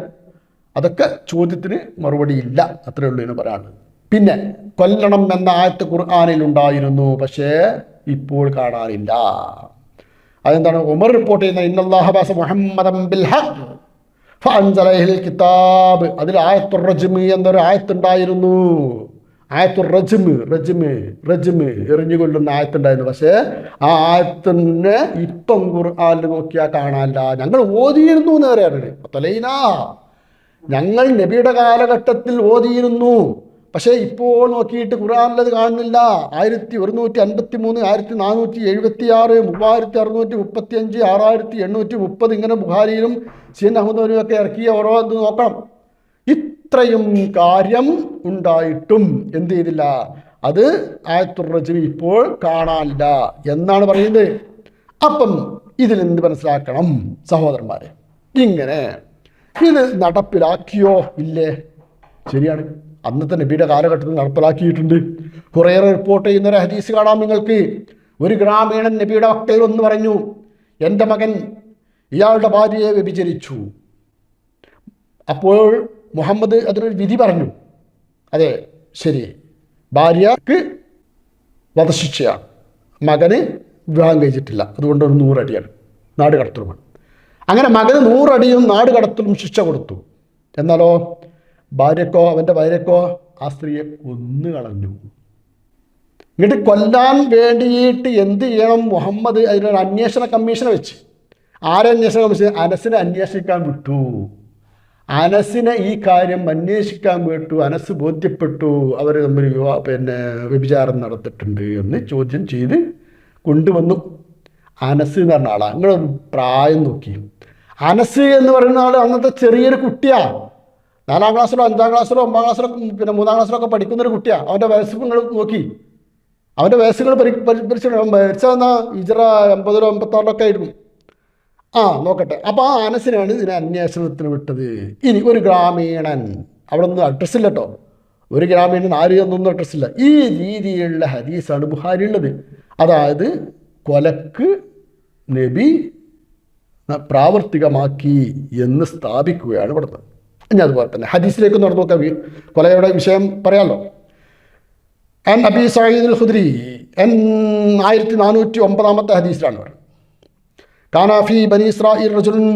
അതൊക്കെ ചോദ്യത്തിന് മറുപടിയില്ല. അത്രയേ ഉള്ളൂ എന്ന് പറയാനുള്ളത്. പിന്നെ കൊല്ലണം എന്ന ആയത്ത് ഖുർആനിൽ ഉണ്ടായിരുന്നു, പക്ഷേ ഇപ്പോൾ കാണാനില്ല. അതെന്താണ്? ഉമർ റിപ്പോർട്ട് ചെയ്യുന്ന ഇന്നല്ലാഹ ബഅസ മുഹമ്മദൻ ബിൽ ഹഖ് ഫഅൻസലഹിൽ കിതാബ്, അതിൽ ആയത്തുർ റജ്മ് എന്നൊരു ആയത്തുണ്ടായിരുന്നു. ആയത്തുർ റജ്മ് എറിഞ്ഞു കൊല്ലുന്ന ആയത്തുണ്ടായിരുന്നു. പക്ഷേ ആ ആയത്തിനെ ഇപ്പം ഖുർആനിൽ നോക്കിയാൽ കാണാനില്ല. ഞങ്ങൾ ഓതിയിരുന്നു എന്ന് പറയാറുണ്ട്. ഞങ്ങൾ നബിയുടെ കാലഘട്ടത്തിൽ ഓതിയിരുന്നു, പക്ഷേ ഇപ്പോൾ നോക്കിയിട്ട് ഖുർആനിലത് കാണുന്നില്ല. 1153, 1476, 3635, 6830 ഇങ്ങനെ ബുഖാരിയിലും സീൻ അഹമ്മദ് ഒക്കെ ഇറക്കിയ ഓരോ ഇത് നോക്കണം. ഇത്രയും കാര്യം ഉണ്ടായിട്ടും എന്ത് ചെയ്തില്ല? അത് ആയത്തുർ റജ്മ് ഇപ്പോൾ കാണാനില്ല എന്നാണ് പറയുന്നത്. അപ്പം ഇതിൽ എന്ത് മനസ്സിലാക്കണം സഹോദരന്മാരെ? ഇങ്ങനെ ഇത് നടപ്പിലാക്കിയോ ഇല്ലേ? ശരിയാണ്, അന്നത്തെ നബിയുടെ കാലഘട്ടത്തിൽ നടപ്പിലാക്കിയിട്ടുണ്ട്. ഹുറൈറ റിപ്പോർട്ട് ചെയ്യുന്ന ഒരു ഹദീസ് കാണാം നിങ്ങൾക്ക്. ഒരു ഗ്രാമീണൻ നബിയുടെ മക്കളിൽ ഒന്ന് പറഞ്ഞു, എൻ്റെ മകൻ ഇയാളുടെ ഭാര്യയെ വ്യഭിചരിച്ചു. അപ്പോൾ മുഹമ്മദ് അതിനൊരു വിധി പറഞ്ഞു. അതെ, ശരി, ഭാര്യക്ക് വധശിക്ഷയാണ്, മകന് വിവാഹം കഴിച്ചിട്ടില്ല, അതുകൊണ്ട് ഒരു 100 അടിയാണ്, നാട് കടത്തലുമാണ്. അങ്ങനെ മകന് 100 അടിയും നാട് കടത്തലും ശിക്ഷ കൊടുത്തു. എന്നാലോ അവൻ്റെ ഭാര്യക്കോ ആ സ്ത്രീയെ കൊന്നു കളഞ്ഞു. എന്നിട്ട് കൊല്ലാൻ വേണ്ടിയിട്ട് എന്ത് ചെയ്യണം? മുഹമ്മദ് അതിനൊരു അന്വേഷണ കമ്മീഷനെ വെച്ച്. ആരെ അന്വേഷണ കമ്മീഷൻ? അനസിനെ അന്വേഷിക്കാൻ വിട്ടു. അനസിനെ ഈ കാര്യം അന്വേഷിക്കാൻ വിട്ടു. അനസ് ബോധ്യപ്പെട്ടു അവർ തമ്മിൽ വ്യഭിചാരം നടത്തിയിട്ടുണ്ട് എന്ന് ചോദ്യം ചെയ്ത് കൊണ്ടുവന്നു. അനസ് എന്ന് പറഞ്ഞ ആളാണ്. നിങ്ങളൊരു പ്രായം നോക്കി. അനസ് എന്ന് പറയുന്ന ആൾ അന്നത്തെ ചെറിയൊരു കുട്ടിയാണ്. 4ാം ക്ലാസ്സിലോ 5ാം ക്ലാസ്സിലോ 9ാം ക്ലാസ്സിലോ 3ാം ക്ലാസ്സിലൊക്കെ പഠിക്കുന്നൊരു കുട്ടിയാണ്. അവൻ്റെ വയസ്സ് നിങ്ങൾ നോക്കി. അവൻ്റെ വയസ്സുകൾ മരിച്ചതെന്നാ ഇജറ 80 86 ആയിരുന്നു. നോക്കട്ടെ. അപ്പോൾ ആ അനസിനാണ് ഇതിനെ അന്വേഷണത്തിന് വിട്ടത്. ഇനി ഒരു ഗ്രാമീണൻ, അവിടെ ഒന്നും അഡ്രസ്സില്ല കേട്ടോ, ഒരു ഗ്രാമീണൻ ആര് എന്നൊന്നും അഡ്രസ്സില്ല. ഈ രീതിയിലുള്ള ഹദീസാണ് ബുഖാരിയുള്ളത്. അതായത് കൊലക്ക് നബി പ്രാവർത്തികമാക്കി എന്ന് സ്ഥാപിക്കുകയാണ് ഇവിടുത്തെ. ഇനി അതുപോലെ തന്നെ ഹദീസിലേക്ക് നടന്നു നോക്കാം. കൊലയുടെ വിഷയം പറയാമല്ലോ. അൻ അബീ സഈദ് അൽ ഖുദ്രി 1409 ഹദീസിലാണ് പറയുന്നത്. കാന ഫീ ബനി ഇസ്രായീൽ റജുലുൻ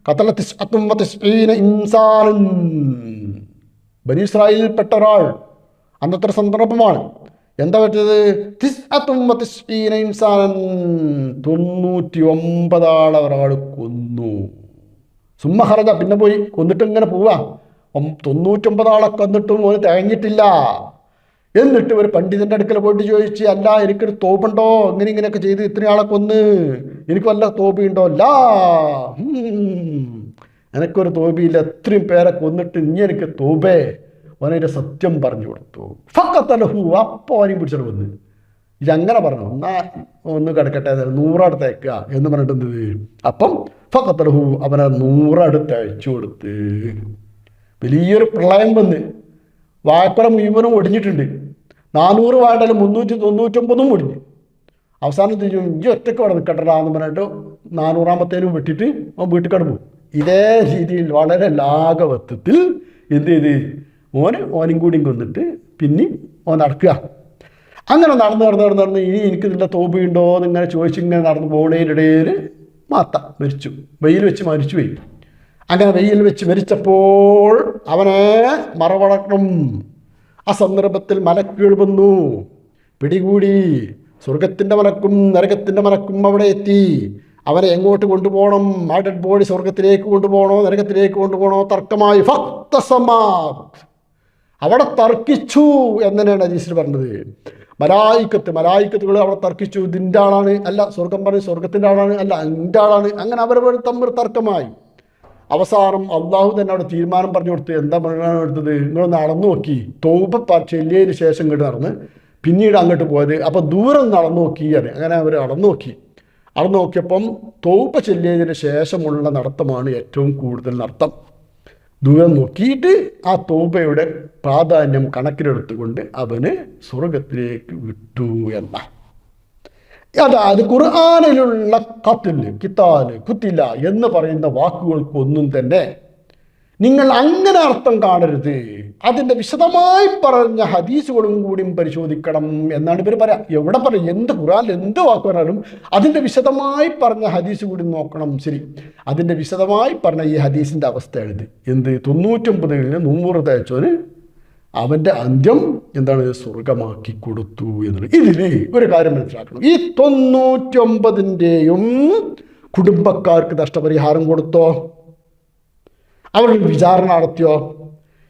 ഖതല 99 ഇൻസാനൻ. ബനി ഇസ്രായേലിൽപ്പെട്ട ഒരാൾ, അന്നത്തെ സന്ദർഭമാണ്, എന്താ പറ്റിയത്? 99 ഇൻസാനൻ, 99 ആളെ ഒരാൾ കൊന്നു. സുമ്മഹറജ, പിന്നെ പോയി കൊന്നിട്ട് ഇങ്ങനെ പോവാ. 99 ആളെ കൊന്നിട്ടും ഓന് തഴഞ്ഞിട്ടില്ല. എന്നിട്ട് ഒരു പണ്ഡിതൻ്റെ അടുക്കൽ പോയിട്ട് ചോദിച്ച്, അല്ല എനിക്കൊരു തോപുണ്ടോ, ഇങ്ങനെയൊക്കെ ചെയ്ത് ഇത്രയും ആളെ കൊന്ന്, എനിക്ക് വല്ല തോപിയുണ്ടോ? അല്ല, എനിക്കൊരു തോപിയില്ല, എത്രയും പേരെ കൊന്നിട്ട് ഇനി എനിക്ക് തോപേ. ഓനതിൻ്റെ സത്യം പറഞ്ഞു കൊടുത്തു. ഫക്കത്തലഹു, അപ്പോൾ അവനെയും പിടിച്ചിട്ട് വന്ന് ഇതങ്ങനെ പറഞ്ഞു, ഒന്ന് കിടക്കട്ടെ 100 അടുത്തയക്കുക എന്ന് പറഞ്ഞിട്ട് അപ്പം ഫക്കത്തലഹു, അവനെ 100 അടുത്ത് അയച്ചു കൊടുത്ത്. വലിയൊരു പ്രളയം വന്ന് വാഴക്കുല മുഴുവനും ഒടിഞ്ഞിട്ടുണ്ട്. 400 വാഴയിലും 399 ഒടിഞ്ഞു. അവസാനം തിരിഞ്ഞു, ഈ ഒറ്റയ്ക്ക് അവിടെ നിൽക്കട്ടടാ എന്ന് പറഞ്ഞിട്ട് 400ാമത്തേനും വെട്ടിയിട്ട് അവൻ വീട്ടിൽ കടന്നു. ഇതേ രീതിയിൽ വളരെ ലാഘവത്വത്തിൽ എന്ത് ചെയ്ത് ഓനും കൂടിയും കൊന്നിട്ട് പിന്നെ ഓൻ നടക്കുക. അങ്ങനെ നടന്ന് ഇനി എനിക്ക് ഇതിൻ്റെ തോബയുണ്ടോ എന്നിങ്ങനെ ചോദിച്ചിങ്ങനെ നടന്നു പോണേനിടയിൽ മാത്ത മരിച്ചു. വെയിൽ വെച്ച് മരിച്ചു പോയി. അങ്ങനെ വെയിൽ വെച്ച് മരിച്ചപ്പോൾ അവനെ മറവടക്കണം. ആ സന്ദർഭത്തിൽ മലക്കുകൾ വന്നു, പിടികൂടി. സ്വർഗത്തിൻ്റെ മലക്കും നരകത്തിൻ്റെ മലക്കും അവിടെ എത്തി. അവനെ എങ്ങോട്ട് കൊണ്ടുപോകണം? ആ ഡെഡ് ബോഡി സ്വർഗത്തിലേക്ക് കൊണ്ടുപോകണോ നരകത്തിലേക്ക് കൊണ്ടുപോകണോ? തർക്കമായി. അവിടെ തർക്കിച്ചു എന്നതിനാണ് ഹദീസിൽ പറഞ്ഞത്. മലായിക്കത്തുകൾ അവിടെ തർക്കിച്ചു. ഇതിൻ്റെ ആളാണ്, അല്ല സ്വർഗം പറഞ്ഞ് സ്വർഗത്തിൻ്റെ ആളാണ്, അല്ല എൻ്റെ ആളാണ്. അങ്ങനെ അവർ തമ്മിൽ തർക്കമായി. അവസാനം അള്ളാഹു തന്നെ അവിടെ തീരുമാനം പറഞ്ഞു കൊടുത്ത്, എന്താ പറയാൻ എടുത്തത്? നിങ്ങളൊന്ന് നടന്നു നോക്കി. തൗബ ചെല്ലിയതിന് ശേഷം ഇങ്ങോട്ട് നടന്ന് പിന്നീട് അങ്ങോട്ട് പോയത്. അപ്പോൾ ദൂരം നടന്നു നോക്കിയാണ്. അങ്ങനെ അവർ നടന്നു നോക്കിയപ്പം തൗബ ചെല്ലിയതിന് ശേഷമുള്ള നടത്തമാണ് ഏറ്റവും കൂടുതൽ നടത്തം. ദൂരം നോക്കിയിട്ട് ആ തൗബയുടെ പ്രാധാന്യം കണക്കിലെടുത്തുകൊണ്ട് അവന് സ്വർഗത്തിലേക്ക് വിട്ടു എന്ന. അതായത് ഖുർആനിലുള്ള ഖത്ല്, കിതാല്, കുത്തില എന്ന് പറയുന്ന വാക്കുകൾക്കൊന്നും തന്നെ നിങ്ങൾ അങ്ങനെ അർത്ഥം കാണരുത്. അതിൻ്റെ വിശദമായി പറഞ്ഞ ഹദീസുകളും കൂടി പരിശോധിക്കണം എന്നാണ് ഇവർ പറയാം. എവിടെ പറയും? എന്ത് ഖുർആനിൽ എന്ത് വാക്ക് പറഞ്ഞാലും അതിൻ്റെ വിശദമായി പറഞ്ഞ ഹദീസ് കൂടി നോക്കണം. ശരി, അതിൻ്റെ വിശദമായി പറഞ്ഞ ഈ ഹദീസിൻ്റെ അവസ്ഥ എഴുതി എന്ത്? 99 100 തയ്ച്ചോന് അവൻ്റെ അന്ത്യം എന്താണ്? സ്വർഗമാക്കി കൊടുത്തു എന്നുള്ളത്. ഇതിൽ ഒരു കാര്യം മനസ്സിലാക്കണം. ഈ 99ൻ്റെയും കുടുംബക്കാർക്ക് നഷ്ടപരിഹാരം കൊടുത്തോ? അവർ വിചാരണ നടത്തിയോ?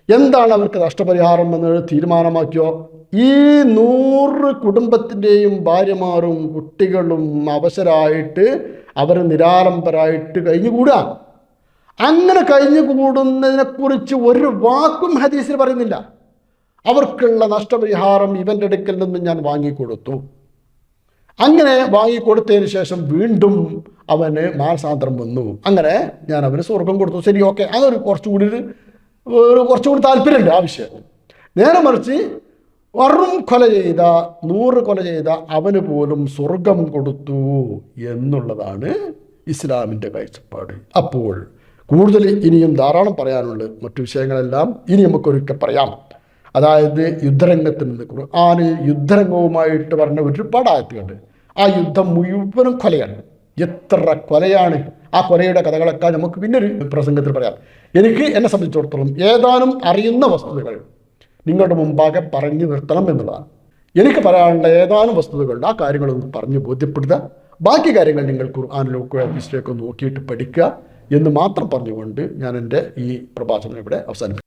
എന്താണ് അവർക്ക് നഷ്ടപരിഹാരം എന്ന് തീരുമാനമാക്കിയോ? ഈ 100 കുടുംബത്തിൻ്റെയും ഭാര്യമാരും കുട്ടികളും അവശരായിട്ട് അവർ നിരാലംബരായിട്ട് കഴിഞ്ഞുകൂടുക. അങ്ങനെ കഴിഞ്ഞുകൂടുന്നതിനെക്കുറിച്ച് ഒരു വാക്കും ഹദീസിൽ പറയുന്നില്ല. അവർക്കുള്ള നഷ്ടപരിഹാരം ഇവൻ്റെ അടുക്കൽ നിന്ന് ഞാൻ വാങ്ങിക്കൊടുത്തു. അങ്ങനെ വാങ്ങിക്കൊടുത്തതിന് ശേഷം വീണ്ടും അവന് മാനസാന്തരം വന്നു. അങ്ങനെ ഞാൻ അവന് സ്വർഗം കൊടുത്തു. ശരി, ഓക്കെ, അതൊരു കുറച്ചുകൂടി താല്പര്യമുണ്ട് ആവശ്യം. നേരെ മറിച്ച് 100 കൊല ചെയ്ത അവന് പോലും സ്വർഗം കൊടുത്തു എന്നുള്ളതാണ് ഇസ്ലാമിൻ്റെ കാഴ്ചപ്പാട്. അപ്പോൾ കൂടുതൽ ഇനിയും ധാരാളം പറയാനുണ്ട്. മറ്റു വിഷയങ്ങളെല്ലാം ഇനി നമുക്കൊരിക്കൽ പറയാം. അതായത് യുദ്ധരംഗത്ത് നിന്ന് ഖുർആനിൽ യുദ്ധരംഗവുമായിട്ട് പറഞ്ഞ ഒരുപാട് ആയത്തുകളുണ്ട്. ആ യുദ്ധം മുഴുവനും കൊലയാണ്. എത്ര കൊലയാണ്! ആ കൊലയുടെ കഥകളൊക്കെ നമുക്ക് പിന്നൊരു പ്രസംഗത്തിൽ പറയാം. എനിക്ക് എന്നെ സംബന്ധിച്ചിടത്തോളം ഏതാനും അറിയുന്ന വസ്തുതകൾ നിങ്ങളുടെ മുമ്പാകെ പറഞ്ഞു നിർത്തണം എന്നുള്ളതാണ്. എനിക്ക് പറയാനുള്ള ഏതാനും വസ്തുതകളുണ്ട്. ആ കാര്യങ്ങളൊന്ന് പറഞ്ഞ് ബോധ്യപ്പെടുത്തുക. ബാക്കി കാര്യങ്ങൾ നിങ്ങൾ ഖുർആനിലൊക്കെ ഹദീസിലൊക്കെ നോക്കിയിട്ട് പഠിക്കുക. എന്ന് മാത്രം പറഞ്ഞുകൊണ്ട് ഞാൻ എൻ്റെ ഈ പ്രഭാഷണം ഇവിടെ അവസാനിപ്പിക്കും.